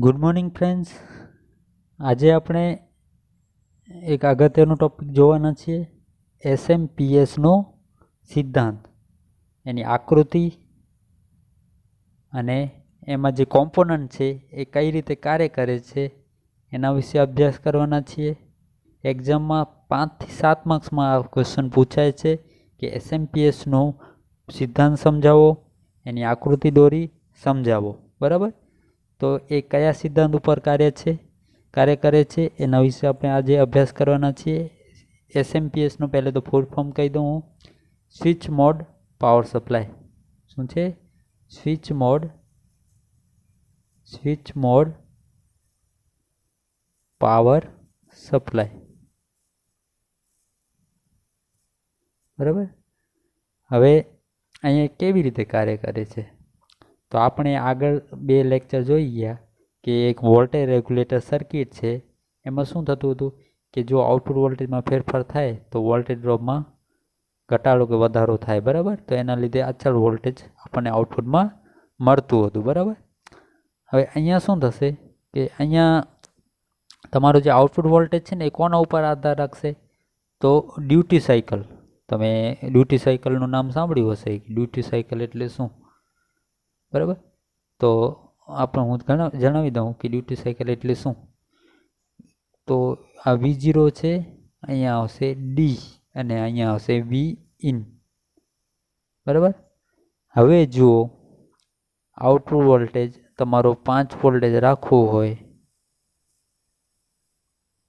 Good morning friends. આજે આપણે એક અગત્યનો ટોપિક જોવાના છીએ. એસએમપીએસનો સિદ્ધાંત, એની આકૃતિ અને એમાં જે કોમ્પોનન્ટ છે એ કઈ રીતે કાર્ય કરે છે એના વિશે અભ્યાસ કરવાના છીએ. એક્ઝામમાં 5 થી 7 માર્ક્સમાં આ ક્વેશ્ચન પૂછાય છે કે એસએમપીએસનો સિદ્ધાંત સમજાવો, એની આકૃતિ દોરી સમજાવો. બરાબર? તો એ કયા સિદ્ધાંત ઉપર કાર્ય કરે છે એના વિશે આપણે આજે અભ્યાસ કરવાના છીએ. એસએમપીએસનો પહેલે તો ફૂલ ફોર્મ કહી દઉં હું. Switch mode power supply. શું છે? Switch mode power supply. બરાબર? હવે અહીંયા કેવી રીતે કાર્ય કરે છે તો આપણે આગળ 2 લેક્ચર જોઈ ગયા કે એક વોલ્ટેજ રેગ્યુલેટર સર્કિટ છે. એમાં શું થતું હતું કે જો આઉટપુટ વોલ્ટેજમાં ફેરફાર થાય તો વોલ્ટેજ ડ્રોપમાં ઘટાડો કે વધારો થાય. બરાબર? તો એના લીધે અચળ વોલ્ટેજ આપણને આઉટપુટમાં મળતું હતું. બરાબર? હવે અહીંયા શું થશે કે અહીંયા તમારો જે આઉટપુટ વોલ્ટેજ છે ને એ કોના ઉપર આધાર રાખશે તો ડ્યુટી સાયકલ. તમે ડ્યુટી સાયકલનું નામ સાંભળ્યું હશે. ડ્યુટી સાયકલ એટલે શું? બરાબર? તો હું જણાવી દઉં કે ડ્યુટી સાયકલ એટલે શું. તો આ V0 છે, અહીંયા આવશે ડી અને અહીંયા આવશે વી ઇન. બરાબર? હવે જુઓ, આઉટપુટ વોલ્ટેજ તમારો 5 વોલ્ટેજ રાખવો હોય.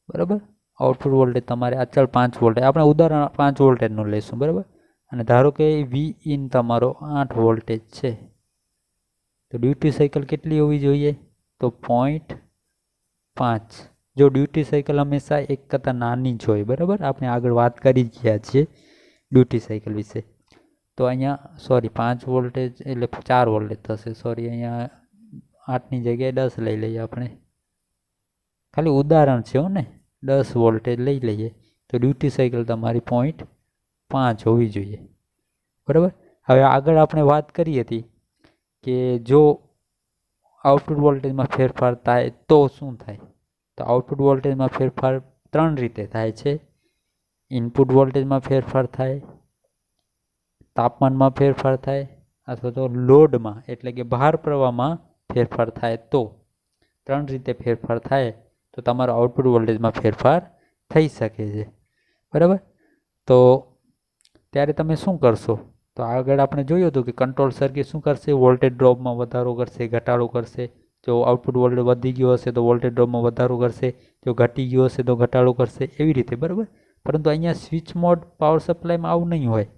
બરાબર? આઉટપુટ વોલ્ટેજ તમારે અચળ 5 વોલ્ટેજ, આપણે ઉદાહરણ 5 વોલ્ટેજનું લઈશું. બરાબર? અને ધારો કે વી ઇન તમારો 8 વોલ્ટેજ છે તો ડ્યુટી સાયકલ કેટલી હોવી જોઈએ તો 0.5. જો ડ્યુટી સાયકલ હંમેશા 1 કરતાં નાની જ હોય. બરાબર? આપણે આગળ વાત કરી ગયા છીએ ડ્યુટી સાયકલ વિશે. તો અહીંયા 5 વોલ્ટેજ એટલે 4 વોલ્ટેજ થશે. અહીંયા 8ની જગ્યાએ 10 લઈ લઈએ આપણે. ખાલી ઉદાહરણ છે ને. 10 વોલ્ટેજ લઈ લઈએ તો ડ્યુટી સાયકલ તમારી 0.5 હોવી જોઈએ. બરાબર? હવે આગળ આપણે વાત કરી હતી કે જો આઉટપુટ વોલ્ટેજમાં ફેરફાર થાય તો શું થાય. તો આઉટપુટ વોલ્ટેજમાં ફેરફાર 3 રીતે થાય છે. ઇનપુટ વોલ્ટેજમાં ફેરફાર થાય, તાપમાનમાં ફેરફાર થાય, અથવા તો લોડમાં એટલે કે ભાર પ્રવાહમાં ફેરફાર થાય. તો 3 રીતે ફેરફાર થાય તો તમારો આઉટપુટ વોલ્ટેજમાં ફેરફાર થઈ શકે છે. બરાબર? તો ત્યારે તમે શું કરશો તો આગળ આપણે જોયું હતું કે કંટ્રોલ સર્કિટ શું કરશે, વોલ્ટેજ ડ્રોપમાં વધારો કરશે, ઘટાડો કરશે. જો આઉટપુટ વોલ્ટેજ વધી ગયો હશે તો વોલ્ટેજ ડ્રોપમાં વધારો કરશે, જો ઘટી ગયો હશે તો ઘટાડો કરશે. એવી રીતે. બરાબર? પરંતુ અહીંયા સ્વિચ મોડ પાવર સપ્લાયમાં આવું નહીં હોય.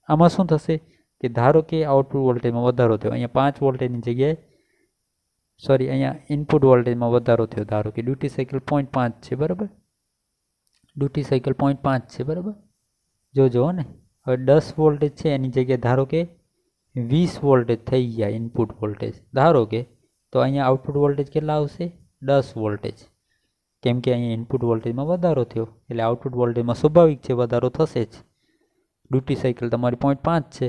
આમાં શું થશે કે ધારો કે આઉટપુટ વોલ્ટેજમાં વધારો થયો, અહીંયા 5 વોલ્ટેજની જગ્યાએ અહીંયા ઇનપુટ વોલ્ટેજમાં વધારો થયો. ધારો કે ડ્યુટી સાયકલ 0.5 છે. બરાબર? ડ્યુટી સાયકલ 0.5 છે. બરાબર? જોજો ને. હવે 10 વોલ્ટેજ છે એની જગ્યાએ ધારો કે 20 વોલ્ટેજ થઈ ગયા ઇનપુટ વોલ્ટેજ. ધારો કે તો અહીંયા આઉટપુટ વોલ્ટેજ કેટલા આવશે 10 વોલ્ટેજ. કેમ કે અહીંયા ઇનપુટ વોલ્ટેજમાં વધારો થયો એટલે આઉટપુટ વોલ્ટેજમાં સ્વાભાવિક છે વધારો થશે જ. ડ્યુટી સાયકલ તમારી 0.5 છે.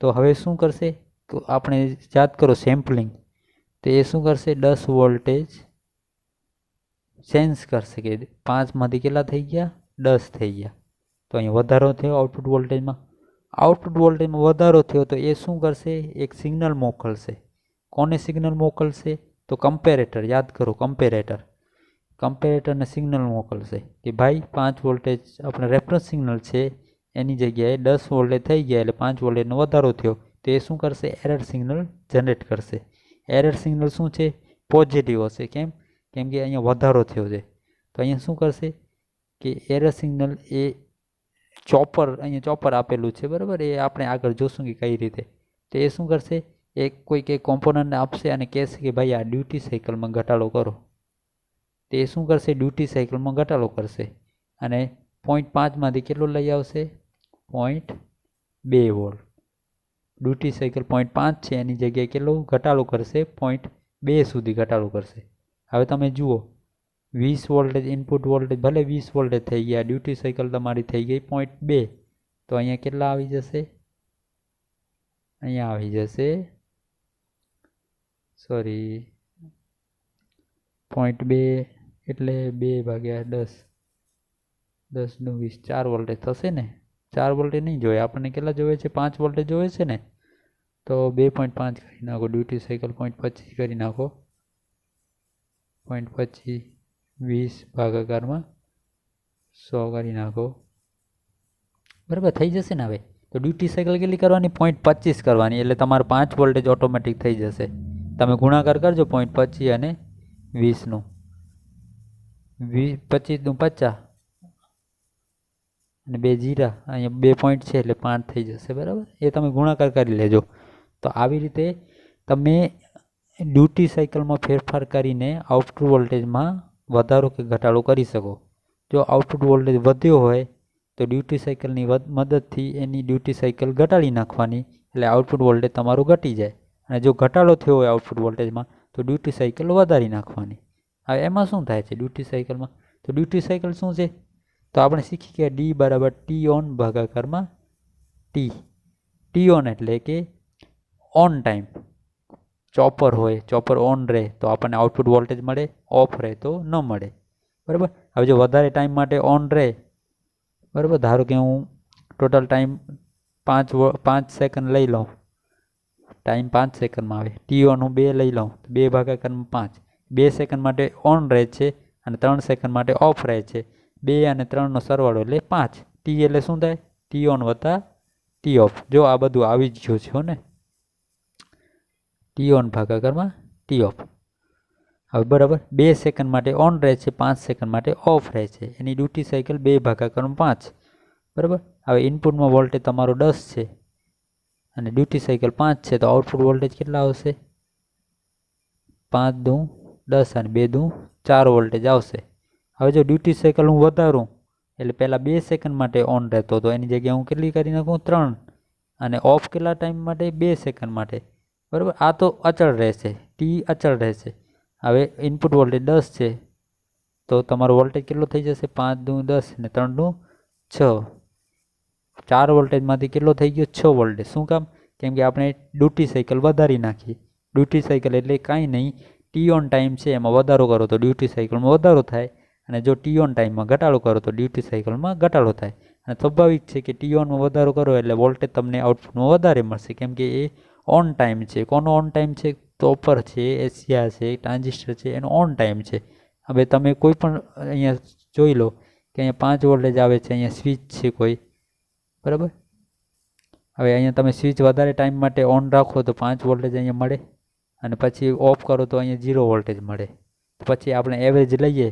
તો હવે શું કરશે તો આપણે યાદ કરો સેમ્પલિંગ. તો એ શું કરશે 10 વોલ્ટેજ સેન્સ કરશે કે 5માંથી કેટલા થઈ ગયા 10 થઈ ગયા. તો અહીંયા વધારો થયો આઉટપુટ વોલ્ટેજમાં. આઉટપુટ વોલ્ટેજમાં વધારો થયો તો એ શું કરશે એક સિગ્નલ મોકલશે. કોને સિગ્નલ મોકલશે તો કમ્પેરેટર. યાદ કરો કમ્પેરેટરને સિગ્નલ મોકલશે કે ભાઈ 5 વોલ્ટેજ આપણે રેફરન્સ સિગ્નલ છે એની જગ્યાએ 10 વોલ્ટેજ થઈ ગયા એટલે 5 વોલ્ટેજનો વધારો થયો. તો એ શું કરશે એરર સિગ્નલ જનરેટ કરશે. એરર સિગ્નલ શું છે પોઝિટિવ હશે. કેમ કે અહીંયા વધારો થયો છે. તો અહીંયા શું કરશે કે એરર સિગ્નલ એ અહીંયા ચોપર આપેલું છે. બરાબર? એ આપણે આગળ જોશું કે કઈ રીતે. તો એ શું કરશે કોઈક કોમ્પોનન્ટને આપશે અને કહેશે કે ભાઈ આ ડ્યુટી સાયકલમાં ઘટાડો કરો. તો એ શું કરશે ડ્યુટી સાયકલમાં ઘટાડો કરશે અને 0.5માંથી કેટલું લઈ આવશે 0.2 વોલ્ટ. ડ્યુટી સાયકલ 0.5 છે એની જગ્યાએ કેટલો ઘટાડો કરશે 0.2 સુધી ઘટાડો કરશે. હવે તમે જુઓ 20 વોલ્ટેજ ઇનપુટ વોલ્ટેજ ભલે 20 વોલ્ટેજ થઈ ગયા, ડ્યુટી સાયકલ તમારી થઈ ગઈ 0.2. તો અહીંયા કેટલા આવી જશે અહીંયા આવી જશે 0.2 એટલે 2 ભાગ્યા 10, 10 નું 20, 4 વોલ્ટેજ થશે ને. 4 વોલ્ટેજ નહીં જોઈએ, આપણને કેટલા જોઈએ છે? 5 વોલ્ટેજ જોઈએ છે ને. તો 2.5 કરી નાખો, ડ્યુટી સાયકલ 0.25 કરી નાખો. 0.25 20 ભાગાકારમાં 100 કરી નાખો. બરાબર થઈ જશે ને. હવે તો ડ્યુટી સાયકલ કેટલી કરવાની? 0.25 કરવાની, એટલે તમારે 5 વોલ્ટેજ ઓટોમેટિક થઈ જશે. તમે ગુણાકાર કરજો 0.25 અને 20નું. 25 નું 50 અને 2 જીરા, અહીંયા 2 પોઈન્ટ છે એટલે 5 થઈ જશે. બરાબર, એ તમે ગુણાકાર કરી લેજો. તો આવી રીતે તમે ડ્યુટી સાયકલમાં ફેરફાર કરીને આઉટપુટ વોલ્ટેજમાં વધારો કે ઘટાડો કરી શકો. જો આઉટપુટ વોલ્ટેજ વધ્યો હોય તો ડ્યુટી સાયકલની મદદથી એની ડ્યુટી સાયકલ ઘટાડી નાખવાની, એટલે આઉટપુટ વોલ્ટેજ તમારું ઘટી જાય. અને જો ઘટાડો થયો હોય આઉટપુટ વોલ્ટેજમાં તો ડ્યુટી સાયકલ વધારી નાખવાની. હવે એમાં શું થાય છે ડ્યુટી સાયકલમાં? તો ડ્યુટી સાયકલ શું છે? તો આપણે શીખી ગયા ડી બરાબર ટી ઓન ભાગાકારમાં ટી. ટી ઓન એટલે કે ઓન ટાઈમ. ચોપર હોય, ચોપર ઓન રહે તો આપણને આઉટપુટ વોલ્ટેજ મળે, ઓફ રહે તો ન મળે. બરાબર. હવે જો વધારે ટાઈમ માટે ઓન રહે, બરાબર, ધારો કે હું ટોટલ ટાઈમ 5 સેકન્ડ લઈ લઉં, ટાઈમ 5 સેકન્ડમાં આવે. ટી ઓન હું 2 લઈ લઉં, 2 ભાગાકારમાં 5. 2 સેકન્ડ માટે ઓન રહે છે અને 3 સેકન્ડ માટે ઓફ રહે છે. 2 અને 3નો સરવાળો એટલે 5. ટી એટલે શું થાય? ટી ઓન વત્તા ટી ઓફ. જો આ બધું આવી જ ગયું છે ને. ટી ઓન ભાગાકારમાં ટી ઓફ. હવે બરાબર 2 સેકન્ડ માટે ઓન રહે છે, 5 સેકન્ડ માટે ઓફ રહે છે. એની ડ્યુટી સાયકલ 2 ભાગાકારમાં 5. બરાબર. હવે ઇનપુટમાં વોલ્ટેજ તમારો 10 છે અને ડ્યુટી સાયકલ 5 છે, તો આઉટપુટ વોલ્ટેજ કેટલા આવશે? 5 દુ 10 અને 2 દુ 4 વોલ્ટેજ આવશે. હવે જો ડ્યુટી સાયકલ હું વધારું, એટલે પહેલાં 2 સેકન્ડ માટે ઓન રહેતો હતો, એની જગ્યાએ હું કેટલી કરી નાખું? 3. અને ઓફ કેટલા ટાઈમ માટે? 2 સેકન્ડ માટે. બરાબર. આ તો અચળ રહેશે, ટી અચળ રહેશે. હવે ઇનપુટ વોલ્ટેજ 10 છે તો તમારો વોલ્ટેજ કેટલો થઈ જશે? 5 દુ 10 અને 3 દુ 6. 4 વોલ્ટેજમાંથી કેટલો થઈ ગયો? 6 વોલ્ટેજ. શું કામ? કેમ કે આપણે ડ્યુટી સાયકલ વધારી નાખી. ડ્યુટી સાયકલ એટલે કાંઈ નહીં, ટી ઓન ટાઈમ છે એમાં વધારો કરો તો ડ્યુટી સાયકલમાં વધારો થાય, અને જો ટી ઓન ટાઈમમાં ઘટાડો કરો તો ડ્યુટી સાયકલમાં ઘટાડો થાય. અને સ્વાભાવિક છે કે ટી ઓનમાં વધારો કરો એટલે વોલ્ટેજ તમને આઉટપુટમાં વધારે મળશે, કેમ કે એ ઓન ટાઈમ છે. કોનો ઓન ટાઈમ છે? ટોપર છે, એશિયા છે, ટ્રાન્ઝિસ્ટર છે, એનો ઓન ટાઈમ છે. હવે તમે કોઈ પણ અહીંયા જોઈ લો કે અહીંયા 5 વોલ્ટેજ આવે છે, અહીંયા સ્વિચ છે કોઈ, બરાબર. હવે અહીંયા તમે સ્વિચ વધારે ટાઈમ માટે ઓન રાખો તો 5 વોલ્ટેજ અહીંયા મળે, અને પછી ઓફ કરો તો અહીંયા 0 વોલ્ટેજ મળે. પછી આપણે એવરેજ લઈએ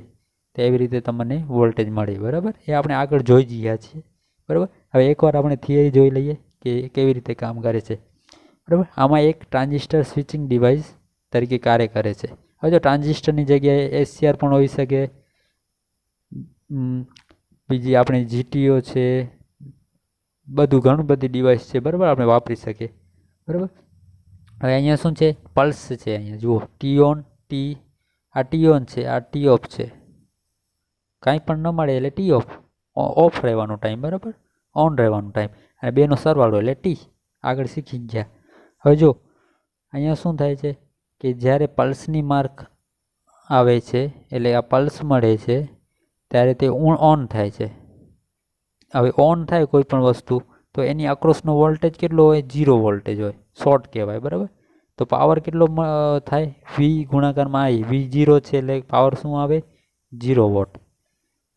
તો એવી રીતે તમને વોલ્ટેજ મળે. બરાબર. એ આપણે આગળ જોઈ ગયા છીએ. બરાબર. હવે એકવાર આપણે થિયરી જોઈ લઈએ કે કેવી રીતે કામ કરે છે. બરાબર. આમાં એક ટ્રાન્ઝિસ્ટર સ્વિચિંગ ડિવાઇસ તરીકે કાર્ય કરે છે. હવે જો ટ્રાન્ઝિસ્ટરની જગ્યાએ એસસીઆર પણ હોઈ શકે, બીજી આપણે જીટીઓ છે, બધું ઘણું બધી ડિવાઇસ છે. બરાબર, આપણે વાપરી શકીએ. બરાબર. હવે અહીંયા શું છે? પલ્સ છે. અહીંયા જુઓ, ટી ઓન, ટી, આ ટી ઓન છે, આ ટી ઓફ છે. કાંઈ પણ ન મળે એટલે ટી ઓફ, ઓફ રહેવાનો ટાઈમ, બરાબર, ઓન રહેવાનો ટાઈમ, અને બેનો સરવાળો એટલે ટી. આગળ શીખી ગયા. હવે જો અહીંયા શું થાય છે કે જ્યારે પલ્સની માર્ક આવે છે, એટલે આ પલ્સ મળે છે ત્યારે તે ઓન થાય છે. હવે ઓન થાય કોઈ પણ વસ્તુ તો એની અક્રોસનો વોલ્ટેજ કેટલો હોય? 0 વોલ્ટેજ હોય, શોર્ટ કહેવાય. બરાબર. તો પાવર કેટલો થાય? વી ગુણાકારમાં આઈ. V0 છે એટલે પાવર શું આવે? 0 વોટ.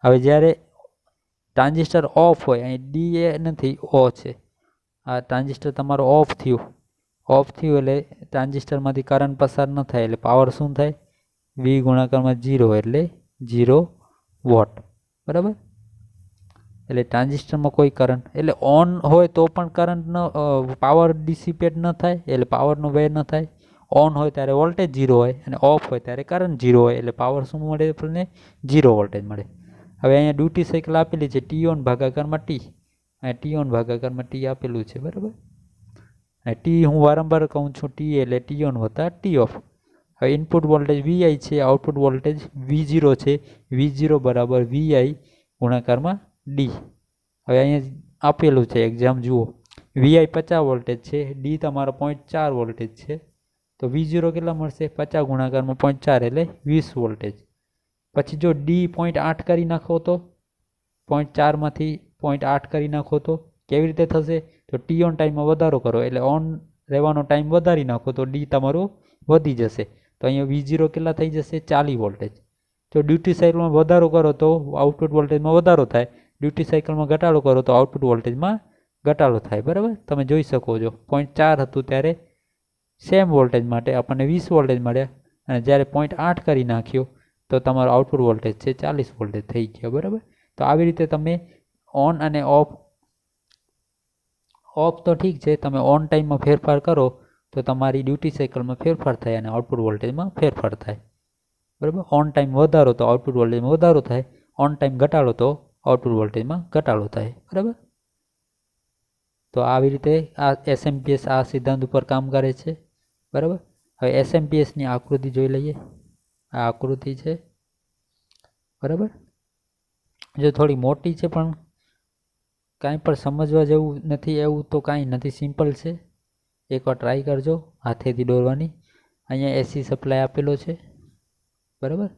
હવે જ્યારે ટ્રાન્ઝિસ્ટર ઓફ હોય, અહીં ડી એ નથી, ઓ છે, આ ટ્રાન્ઝિસ્ટર તમારો ઓફ થયું, ઓફ થયું એટલે ટ્રાન્ઝિસ્ટરમાંથી કરંટ પસાર ન થાય, એટલે પાવર શું થાય? વી ગુણાકારમાં 0 એટલે 0 વોટ. બરાબર. એટલે ટ્રાન્ઝિસ્ટરમાં કોઈ કરંટ, એટલે ઓન હોય તો પણ કરંટ ન, પાવર ડિસિપેટ ન થાય, એટલે પાવરનો વ્યય ન થાય. ઓન હોય ત્યારે વોલ્ટેજ 0 હોય અને ઓફ હોય ત્યારે કરંટ 0 હોય, એટલે પાવર શું મળે? આપણને 0 વોલ્ટેજ મળે. હવે અહીંયા ડ્યુટી સાયકલ આપેલી છે ટી ઓન ભાગાકારમાં ટી, અને ટી ઓન ભાગાકારમાં ટી આપેલું છે. બરાબર. અને ટી હું વારંવાર કહું છું, ટી એટલે ટી ઓન વત્તા ટી ઓફ. હવે ઇનપુટ વોલ્ટેજ વીઆઈ છે, આઉટપુટ વોલ્ટેજ V0 છે. V0 બરાબર વીઆઈ ગુણાકારમાં ડી. હવે અહીંયા આપેલું છે એક્ઝામ જુઓ, વીઆઈ 50 વોલ્ટેજ છે, ડી તમારો 0.4 વોલ્ટેજ છે. તો V0 કેટલા મળશે? 50 ગુણાકારમાં 0.4 એટલે 20 વોલ્ટેજ. પછી જો D 0.8 કરી નાખો તો 0.4માંથી 0.8 કરી નાખો તો કેવી રીતે થશે? તો T ઓન ટાઈમમાં વધારો કરો એટલે ઓન રહેવાનો ટાઈમ વધારી નાખો તો D તમારું વધી જશે. તો અહીંયા V0 કેટલા થઈ જશે? 40 વોલ્ટેજ. જો ડ્યુટી સાયકલમાં વધારો કરો તો આઉટપુટ વોલ્ટેજમાં વધારો થાય, ડ્યુટી સાયકલમાં ઘટાડો કરો તો આઉટપુટ વોલ્ટેજમાં ઘટાડો થાય. બરાબર, તમે જોઈ શકો છો 0.4 હતું ત્યારે સેમ વોલ્ટેજ માટે આપણને 20 વોલ્ટેજ મળ્યા, અને જ્યારે 0.8 કરી નાખ્યો તો તમારો આઉટપુટ વોલ્ટેજ છે 40 વોલ્ટેજ થઈ ગયો. બરાબર, તો આવી રીતે તમે ઓન અને ઓફ તો ઠીક છે, તમે ઓન ટાઈમમાં ફેરફાર કરો તો તમારી ડ્યુટી સાયકલમાં ફેરફાર થાય અને આઉટપુટ વોલ્ટેજમાં ફેરફાર થાય. બરાબર, ઓન ટાઈમ વધારો તો આઉટપુટ વોલ્ટેજમાં વધારો થાય, ઓન ટાઈમ ઘટાડો તો આઉટપુટ વોલ્ટેજમાં ઘટાડો થાય. બરાબર, તો આવી રીતે આ SMPS આ સિદ્ધાંત ઉપર કામ કરે છે. બરાબર, હવે SMPSની આકૃતિ જોઈ લઈએ. આ આકૃતિ છે. બરાબર, જો થોડી મોટી છે પણ કાંઈ પણ સમજવા જેવું નથી એવું તો કાંઈ નથી, સિમ્પલ છે. એકવાર ટ્રાય કરજો હાથેથી દોરવાની. અહીંયા AC સપ્લાય આપેલો છે. બરાબર,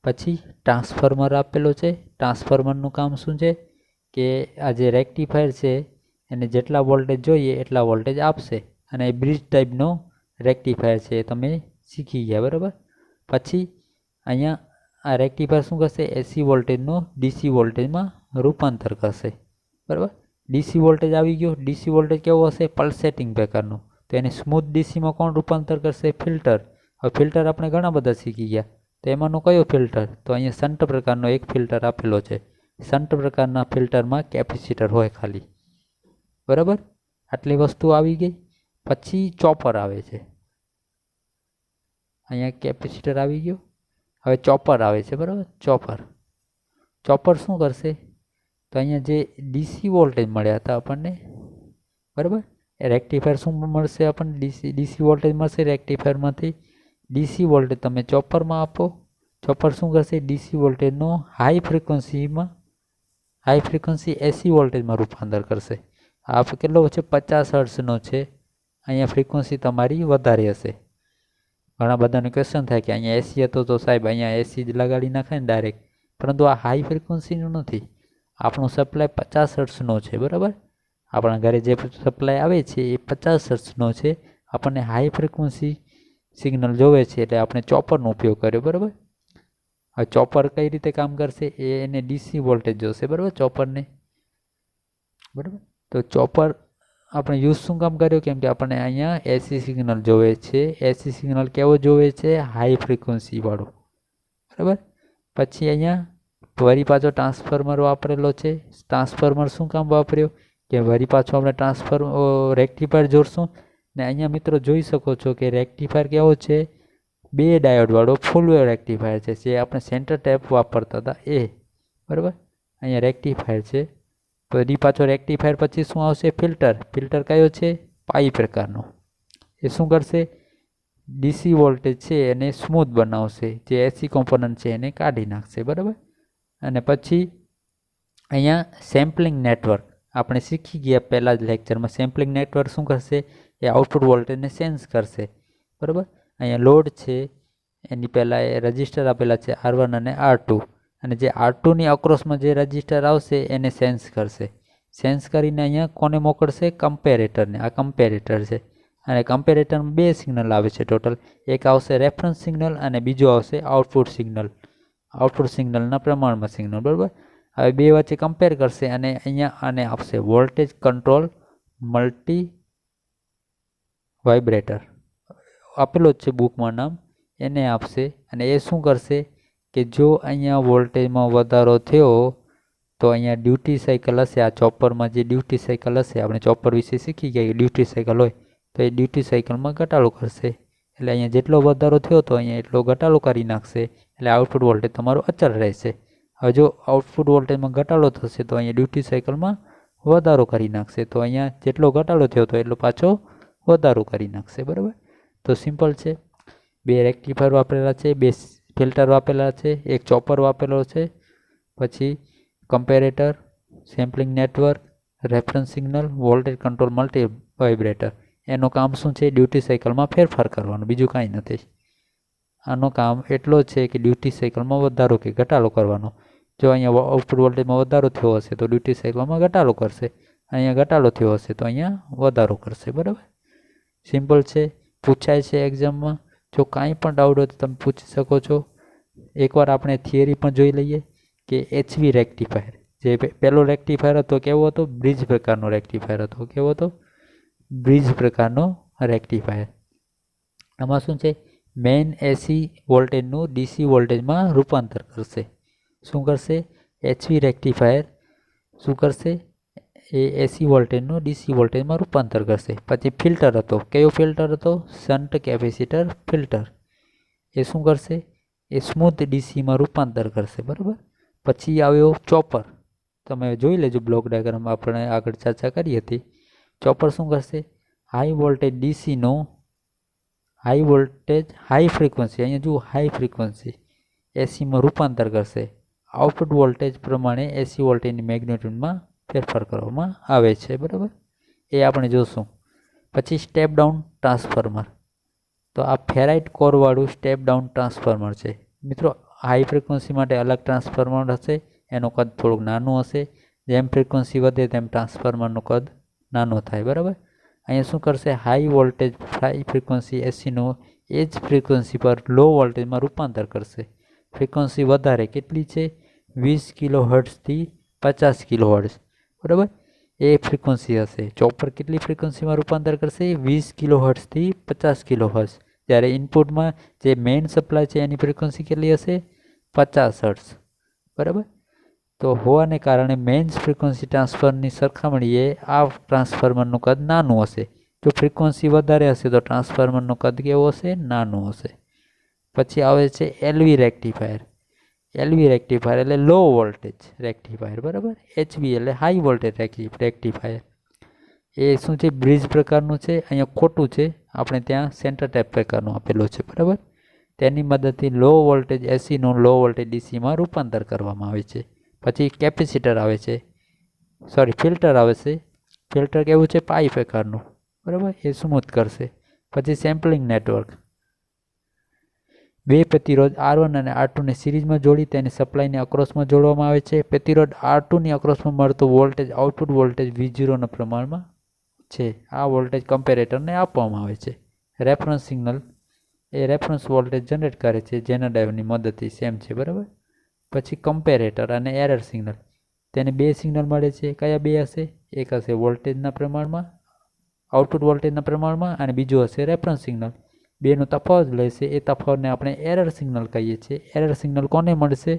પછી ટ્રાન્સફોર્મર આપેલો છે. ટ્રાન્સફોર્મરનું કામ શું છે કે આ જે રેક્ટિફાયર છે એને જેટલા વોલ્ટેજ જોઈએ એટલા વોલ્ટેજ આપશે, અને એ બ્રિજ ટાઈપનો રેક્ટિફાયર છે એ તમે શીખી ગયા. બરાબર, પછી અહીંયા આ રેક્ટિફાયર શું કરશે? AC વોલ્ટેજનો DC વોલ્ટેજમાં રૂપાંતર કરશે. બરાબર, DC વોલ્ટેજ આવી ગયો. DC વોલ્ટેજ કેવો હશે? પલ્સેટિંગ પ્રકારનો. તો એને સ્મૂથ DCમાં કોણ રૂપાંતર કરશે? ફિલ્ટર. હવે ફિલ્ટર આપણે ઘણા બધા શીખી ગયા, તો એમાંનો કયો ફિલ્ટર? તો અહીંયા શન્ટ પ્રકારનો એક ફિલ્ટર આપેલો છે. શન્ટ પ્રકારના ફિલ્ટરમાં કેપેસિટર હોય ખાલી. બરાબર, આટલી વસ્તુ આવી ગઈ. પછી ચોપર આવે છે. અહીંયા કેપેસિટર આવી ગયો. હવે ચોપર આવે છે. બરાબર, ચોપર શું કરશે? તો અહીંયા જે DC વોલ્ટેજ મળ્યા હતા આપણને, બરાબર, રેક્ટિફાયર શું મળશે આપણને? DC વોલ્ટેજ મળશે રેક્ટિફાયરમાંથી. DC વોલ્ટેજ તમે ચોપરમાં આપો. ચોપર શું કરશે? DC વોલ્ટેજનો હાઈ ફ્રિકવન્સી AC વોલ્ટેજમાં રૂપાંતર કરશે. આ કેટલો છે? 50 હર્ટ્ઝનો છે. અહીંયા ફ્રિકવન્સી તમારી વધારે હશે. ઘણા બધાને ક્વેશ્ચન થાય કે અહીંયા AC હતો તો સાહેબ અહીંયા AC જ લગાડી નાખાય ને ડાયરેક્ટ, પરંતુ આ હાઈ ફ્રિકવન્સીનું નથી. આપણો સપ્લાય 50 હર્ટ્ઝનો છે. બરાબર, આપણા ઘરે જે સપ્લાય આવે છે એ 50 હર્ટ્ઝનો છે. આપણને હાઈ ફ્રિકવન્સી સિગ્નલ જોવે છે એટલે આપણે ચોપરનો ઉપયોગ કર્યો. બરાબર, હવે ચોપર કઈ રીતે કામ કરશે? એને DC વોલ્ટેજ જોશે. બરાબર, ચોપરને. બરાબર, તો ચોપર આપણે યુઝ શું કામ કર્યો? કેમ કે આપણને અહીંયા AC સિગ્નલ જોવે છે. AC સિગ્નલ કેવો જોવે છે? હાઈ ફ્રિકવન્સી વાળો. બરાબર, પછી અહીંયા વળી પાછો ટ્રાન્સફોર્મર વાપરેલો છે. ટ્રાન્સફોર્મર શું કામ વાપર્યો? કે વળી પાછો આપણે રેક્ટિફાયર જોડશું. ને અહીંયા મિત્રો જોઈ શકો છો કે રેક્ટિફાયર કેવો છે? 2 ડાયોડ વાળો ફૂલ વેવ રેક્ટિફાયર છે, જે આપણે સેન્ટર ટેપ વાપરતા હતા એ. બરાબર, અહીંયા રેક્ટિફાયર છે. તો ડી પાછો રેક્ટિફાયર પછી શું આવશે? ફિલ્ટર કયો છે? પાઈ પ્રકારનો. એ શું કરશે? DC વોલ્ટેજ છે એને સ્મૂથ બનાવશે, જે AC કોમ્પોનન્ટ છે એને કાઢી નાખશે. બરાબર, અને પછી અહીંયા સેમ્પલિંગ નેટવર્ક આપણે શીખી ગયા પહેલાં જ લેક્ચરમાં. સેમ્પલિંગ નેટવર્ક શું કરશે? એ આઉટપુટ વોલ્ટેજને સેન્સ કરશે. બરાબર, અહીંયા લોડ છે, એની પહેલાં એ રજિસ્ટર આપેલા છે R1 અને R2, અને જે R2ની અક્રોસમાં જે રજિસ્ટર આવશે એને સેન્સ કરશે. સેન્સ કરીને અહીંયા કોને મોકલશે? કમ્પેરેટરને. આ કમ્પેરેટર છે, અને કમ્પેરેટરમાં 2 સિગ્નલ આવે છે ટોટલ. એક આવશે રેફરન્સ સિગ્નલ અને બીજો આવશે આઉટપુટ સિગ્નલ. આઉટપુટ સિગ્નલના પ્રમાણમાં સિગ્નલ. બરાબર, હવે 2 વચ્ચે કમ્પેર કરશે અને અહીંયા આને આપશે વોલ્ટેજ કંટ્રોલ મલ્ટી વાઇબ્રેટર. આપેલો જ છે બુકમાં નામ, એને આપશે. અને એ શું કરશે કે જો અહીંયા વોલ્ટેજમાં વધારો થયો તો અહીંયા ડ્યુટી સાયકલ હશે. આ ચોપરમાં જે ડ્યુટી સાયકલ હશે, આપણે ચોપર વિશે શીખી ગયા ડ્યુટી સાયકલ હોય તો એ ડ્યુટી સાયકલમાં ઘટાડો કરશે. એટલે અહીંયા જેટલો વધારો થયો તો અહીંયા એટલો ઘટાડો કરી નાખશે. એટલે આઉટપુટ વોલ્ટેજ તમારો અચળ રહેશે. હવે જો આઉટપુટ વોલ્ટેજમાં ઘટાડો થશે તો અહીંયા ડ્યુટી સાયકલમાં વધારો કરી નાખશે. તો અહીંયા જેટલો ઘટાડો થયો તો એટલો પાછો વધારો કરી નાખશે. બરાબર, તો સિમ્પલ છે. 2 રેક્ટિફાયર વાપરેલા છે, 2 ફિલ્ટર વાપરેલા છે, એક ચોપર વાપરેલો છે, પછી comparator, sampling network, reference signal, voltage control multi vibrator, એનું કામ શું છે? ડ્યુટી સાયકલમાં ફેરફાર કરવાનું, બીજું કાંઈ નથી. આનું કામ એટલો જ છે કે ડ્યુટી સાયકલમાં વધારો કે ઘટાડો કરવાનો. જો અહીંયા આઉટપુટ વોલ્ટેજમાં વધારો થયો હશે તો ડ્યુટી સાયકલમાં ઘટાડો કરશે, અહીંયા ઘટાડો થયો હશે તો અહીંયા વધારો કરશે. બરાબર, સિમ્પલ છે, પૂછાય છે એક્ઝામમાં. જો કાંઈ પણ ડાઉટ હોય તો તમે પૂછી શકો છો. એકવાર આપણે થિયરી પણ જોઈ લઈએ કે HV રેક્ટિફાયર, જે પહેલો રેક્ટિફાયર હતો કેવો હતો? બ્રિજ પ્રકારનો રેક્ટિફાયર હતો. કેવો હતો? બ્રિજ પ્રકારનો રેક્ટિફાયર. આમાં શું છે? મેઇન AC વોલ્ટેજનું DC વોલ્ટેજમાં રૂપાંતર કરશે. શું કરશે? HV રેક્ટિફાયર શું કરશે? એ AC વોલ્ટેજનું DC વોલ્ટેજમાં રૂપાંતર કરશે. પછી ફિલ્ટર હતો. કયો ફિલ્ટર હતો? Shunt capacitor filter. એ શું કરશે? એ સ્મૂથ DCમાં રૂપાંતર કરશે. બરાબર. પછી આવ્યો ચોપર. તમે જોઈ લેજો બ્લોક ડાયાગ્રામ, આપણે આગળ ચર્ચા કરી હતી. ચોપર શું કરશે? હાઈ વોલ્ટેજ DCનો હાઈ વોલ્ટેજ હાઈ ફ્રીક્વન્સી, અહીંયા જુઓ હાઈ ફ્રીક્વન્સી એસીમાં રૂપાંતર કરશે. આઉટપુટ વોલ્ટેજ પ્રમાણે AC વોલ્ટેજની મેગ્નિટ્યુડમાં ફેરફાર કરવામાં આવે છે. બરાબર, એ આપણે જોશું. પછી સ્ટેપ ડાઉન ટ્રાન્સફોર્મર. તો આ ફેરાઇટ કોરવાળું સ્ટેપ ડાઉન ટ્રાન્સફોર્મર છે. મિત્રો, હાઈ ફ્રીક્વન્સી માટે અલગ ટ્રાન્સફોર્મર હશે, એનું કદ થોડુંક નાનું હશે. જેમ ફ્રીક્વન્સી વધે તેમ ટ્રાન્સફોર્મરનું કદ નાનો થાય. બરાબર, અહીંયા શું કરશે? હાઈ વોલ્ટેજ હાઈ ફ્રીક્વન્સી એસીનો એ જ ફ્રીક્વન્સી પર લો વોલ્ટેજમાં રૂપાંતર કરશે. ફ્રીક્વન્સી વધારે કેટલી છે? 20 કિલો હર્ટ્ઝથી 50 કિલો હર્ટ્ઝ. બરાબર, એ ફ્રીક્વન્સી હશે. ચોપર કેટલી ફ્રીક્વન્સીમાં રૂપાંતર કરશે? 20 કિલો હર્ટ્ઝથી 50 કિલો હર્ટ્ઝ. જ્યારે ઇનપુટમાં જે મેઇન સપ્લાય છે એની ફ્રીક્વન્સી કેટલી હશે? 50 હર્ટ્ઝ. બરાબર, તો હોવાને કારણે મેઇન ફ્રીક્વન્સી ટ્રાન્સફરની સરખામણીએ આ ટ્રાન્સફોર્મરનું કદ નાનું હશે. જો ફ્રીક્વન્સી વધારે હશે તો ટ્રાન્સફોર્મરનું કદ કેવું હશે? નાનું હશે. પછી આવે છે LV રેક્ટિફાયર. LV રેક્ટિફાયર એટલે લો વોલ્ટેજ રેક્ટિફાયર. બરાબર, HV એટલે હાઈ વોલ્ટેજ રેક્ટિફાયર. એ શું છે? બ્રિજ પ્રકારનું છે. અહીંયા ખોટું છે, આપણે ત્યાં સેન્ટર ટાઈપ પ્રકારનું આપેલું છે. બરાબર, તેની મદદથી લો વોલ્ટેજ એસીનું લો વોલ્ટેજ ડીસીમાં રૂપાંતર કરવામાં આવે છે. પછી કેપેસિટર આવે છે, ફિલ્ટર આવે છે. ફિલ્ટર કેવું છે? પાઈ પ્રકારનું. બરાબર, એ સ્મૂથ કરશે. પછી સેમ્પલિંગ નેટવર્ક. બે પ્રતિરોધ R1 અને R2ને સિરીઝમાં જોડી તેની સપ્લાયની અક્રોસમાં જોડવામાં આવે છે. પ્રતિરોધ R2ની અક્રોસમાં મળતો વોલ્ટેજ આઉટપુટ વોલ્ટેજ V0ના પ્રમાણમાં છે. આ વોલ્ટેજ કમ્પેરેટરને આપવામાં આવે છે. રેફરન્સ સિગ્નલ એ રેફરન્સ વોલ્ટેજ જનરેટ કરે છે, જેના ડાયોડની મદદથી સેમ છે. બરાબર, પછી કમ્પેરેટર અને એરર સિગ્નલ. તેને બે સિગ્નલ મળે છે. કયા બે હશે? એક હશે વોલ્ટેજના પ્રમાણમાં, આઉટપુટ વોલ્ટેજના પ્રમાણમાં, અને બીજું હશે રેફરન્સ સિગ્નલ. બેનો તફાવત લેશે, એ તફાવતને આપણે એરર સિગ્નલ કહીએ છીએ. એરર સિગ્નલ કોને મળશે?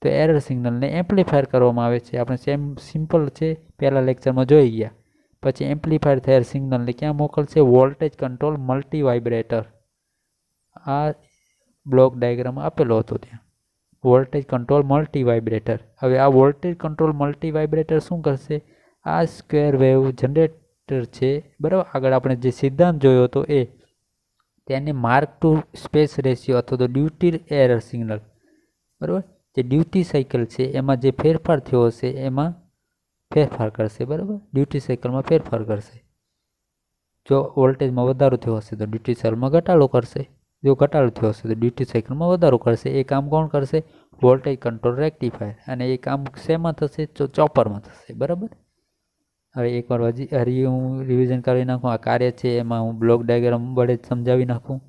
તો એરર સિગ્નલને એમ્પ્લીફાયર કરવામાં આવે છે. આપણે સિમ્પલ છે, પહેલા લેક્ચરમાં જોઈ ગયા. પછી એમ્પ્લીફાયર થયેલ સિગ્નલને ક્યાં મોકલશે? Voltage control multi vibrator. આ બ્લોક ડાયાગ્રામ આપેલો હતો ત્યાં, વોલ્ટેજ કંટ્રોલ મલ્ટી વાઇબ્રેટર. હવે આ વોલ્ટેજ કંટ્રોલ મલ્ટી વાઇબ્રેટર શું કરશે? આ સ્ક્વેર વેવ જનરેટર છે. બરાબર, આગળ આપણે જે સિદ્ધાંત જોયો હતો એ તેને માર્ક ટુ સ્પેસ રેશિયો અથવા તો ડ્યુટી એરર સિગ્નલ. બરાબર, જે ડ્યુટી સાયકલ છે એમાં જે ફેરફાર થયો હશે એમાં ફેરફાર કરશે. બરાબર, ડ્યુટી સાયકલમાં ફેરફાર કરશે. જો વોલ્ટેજમાં વધારો થયો હશે તો ડ્યુટી સાયકલમાં ઘટાડો કરશે. જો ઘટાડો થયો હશે તો ડ્યુટી સાયકલમાં વધારો કરશે. એ કામ કોણ કરશે? Voltage control rectifier. અને એ કામ શેમાં થશે? ચોપરમાં થશે. બરાબર, હવે એકવાર હું રિવિઝન કરી નાખું. આ કાર્ય છે એમાં હું બ્લોક ડાયાગ્રામ વડે સમજાવી નાખું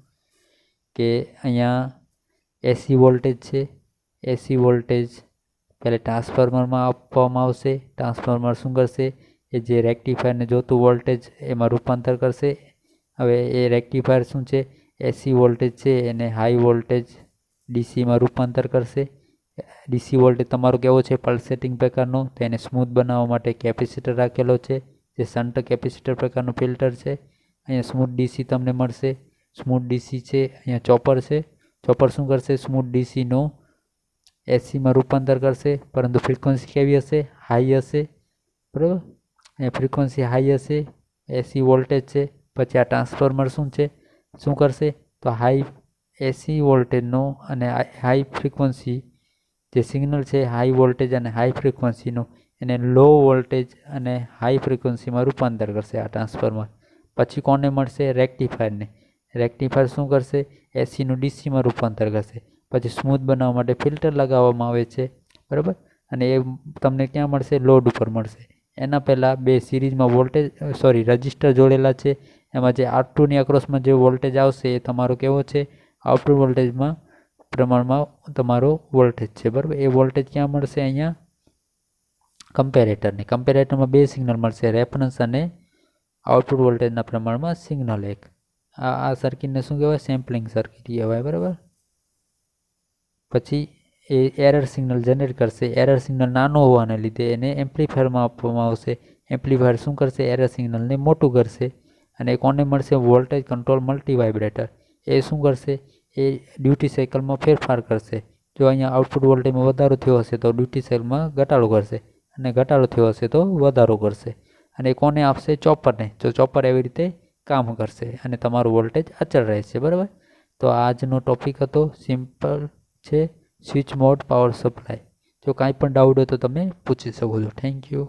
કે અહીંયા એસી વોલ્ટેજ છે. એસી વોલ્ટેજ પહેલાં ટ્રાન્સફોર્મરમાં આપવામાં આવશે. ટ્રાન્સફોર્મર શું કરશે? એ જે રેક્ટિફાયરને જોતું વોલ્ટેજ એમાં રૂપાંતર કરશે. હવે એ રેક્ટિફાયર શું છે? એસી વોલ્ટેજ છે એને હાઈ વોલ્ટેજ ડીસીમાં રૂપાંતર કરશે. ડીસી વોલ્ટેજ તમારો કેવો છે? પલ્સેટિંગ પ્રકારનો. તો એને સ્મૂથ બનાવવા માટે કેપેસિટર રાખેલો છે, જે શન્ટ કેપેસિટર પ્રકારનું ફિલ્ટર છે. અહીંયા સ્મૂથ ડીસી તમને મળશે. સ્મૂથ ડીસી છે. અહીંયા ચોપર છે. ચોપર શું કરશે? સ્મૂથ ડીસીનો એસીમાં રૂપાંતર કરશે, પરંતુ ફ્રીક્વન્સી કેવી હશે? હાઈ હશે. બરાબર, અહીંયા ફ્રીક્વન્સી હાઈ હશે. એસી વોલ્ટેજ છે. પછી આ ટ્રાન્સફોર્મર શું છે? શું કરશે? તો હાઈ એસી વોલ્ટેજનો અને હાઈ ફ્રીક્વન્સી જે સિગ્નલ છે, હાઈ વોલ્ટેજ અને હાઈ ફ્રીક્વન્સીનો, એને લો વોલ્ટેજ અને હાઈ ફ્રીક્વન્સીમાં રૂપાંતર કરશે આ ટ્રાન્સફોર્મર. પછી કોને મળશે? રેક્ટિફાયરને. રેક્ટિફાયર શું કરશે? એસીનું ડીસીમાં રૂપાંતર કરશે. પછી સ્મૂથ બનાવવા માટે ફિલ્ટર લગાવવામાં આવે છે, બરાબર. અને એ તમને ક્યાં મળશે? લોડ ઉપર મળશે. એના પહેલાં બે સિરીઝમાં રજિસ્ટર જોડેલા છે. એમાં જે R2ની અક્રોસમાં જે વોલ્ટેજ આવશે એ તમારો કેવો છે? આઉટપુટ વોલ્ટેજમાં પ્રમાણમાં તમારો વોલ્ટેજ છે, બરાબર. એ વોલ્ટેજ ક્યાં મળશે? અહીંયા કમ્પેરેટરને. કમ્પેરેટરમાં બે સિગ્નલ મળશે, રેફરન્સ અને આઉટપુટ વોલ્ટેજના પ્રમાણમાં સિગ્નલ એક. આ સર્કિટને શું કહેવાય? સેમ્પલિંગ સર્કિટ કહેવાય, બરાબર. પછી એ એરર સિગ્નલ જનરેટ કરશે. એરર સિગ્નલ નાનો હોવાને લીધે એને એમ્પ્લીફાયરમાં આપવામાં આવશે. એમ્પ્લીફાયર શું કરશે? એરર સિગ્નલને મોટું કરશે. અને કોને મળશે? Voltage control મલ્ટીવાઇબ્રેટર. એ શું કરશે? એ ડ્યુટી સાયકલમાં ફેરફાર કરશે. જો અહીંયા આઉટપુટ વોલ્ટેજમાં વધારો થયો હશે તો ડ્યુટી સાયકલમાં ઘટાડો કરશે, અને ઘટાડો થયો હશે તો વધારો કરશે. અને કોને આપશે? ચોપરને. જો ચોપર એવી રીતે કામ કરશે અને તમારું વોલ્ટેજ અચળ રહેશે, બરાબર. તો આજનો ટોપિક હતો, સિમ્પલ છે, સ્વિચ મોડ પાવર સપ્લાય. જો કાંઈ પણ ડાઉટ હોય તો તમે પૂછી શકો છો. Thank you.